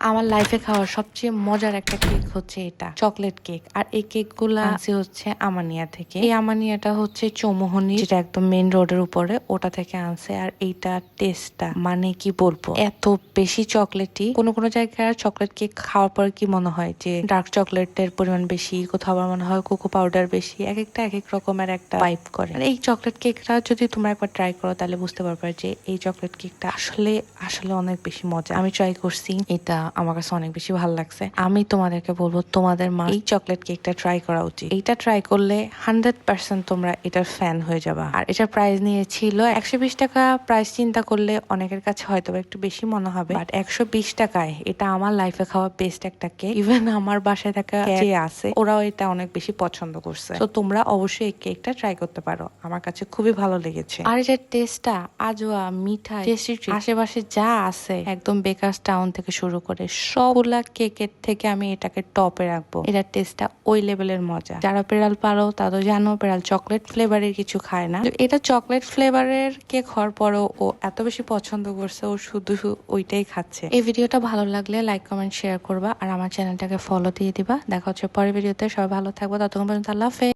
আমার লাইফে খাওয়া সবচেয়ে মজার একটা কেক হচ্ছে এটা, চকলেট কেক। আর এই কেক গুলা আনছে হচ্ছে আমানিয়া থেকে। এই আমানিয়াটা হচ্ছে চৌমুহনী, যেটা একদম মেইন রোডের উপরে, ওটা থেকে আনছে। আর এইটা টেস্টটা মানে কি বলবো, এত বেশি চকলেটি। কোনো কোনো জায়গায় চকলেট কেক খাওয়ার পর কি মনে হয় যে ডার্ক চকলেটের পরিমাণ বেশি, কোথাও আবার মনে হয় কোকো পাউডার বেশি। এক একটা এক এক রকমের একটা ভাইব করে। আর এই চকলেট কেকটা যদি তোমরা একবার ট্রাই করো তাহলে বুঝতে পারবে যে এই চকলেট কেকটা আসলে আসলে অনেক বেশি মজা। আমি ট্রাই করছি, এটা আমার কাছে অনেক বেশি ভালো লাগছে। আমি তোমাদেরকে বলবো তোমাদের মা এই চকলেট কেকটা ট্রাই করা উচিত। এইটা ট্রাই করলে 100% তোমরা এটার ফ্যান হয়ে যাবা। আর এটার প্রাইস নিয়েছিল 120 টাকা। প্রাইস চিন্তা করলে অনেকের কাছে হয়তো একটু বেশি মনে হবে, বাট 120 টাকায় এটা আমার লাইফে খাওয়া বেস্ট একটা কেক। ইভেন আমার বাসায় থাকা যে আছে ওরাও এটা অনেক বেশি পছন্দ করছে। তো তোমরা অবশ্যই এই কেকটা ট্রাই করতে পারো, আমার কাছে খুবই ভালো লেগেছে। আর এটার টেস্টটা আজোয়া, মিঠাই, আশেপাশে যা আছে একদম বেকার্স টাউন থেকে শুরু করে সবগুলা কেকের থেকে আমি এটাকে টপে রাখবো। এটার টেস্টটা ওই লেভেলের মজা। যারা পেরাল পারো তারা তো জানো পেরাল চকলেট ফ্লেভারের কিছু খায় না। এটা চকলেট ফ্লেভারের কেক হওয়ার পরও ও এত বেশি পছন্দ করছে, ও শুধু ওইটাই খাচ্ছে। এই ভিডিওটা ভালো লাগলে লাইক কমেন্ট শেয়ার করবা, আর আমার চ্যানেলটাকে ফলো দিয়ে দিবা। দেখা হচ্ছে পরের ভিডিওতে। সবাই ভালো থাকবো, ততক্ষণ পর্যন্ত আল্লাহ হাফেজ।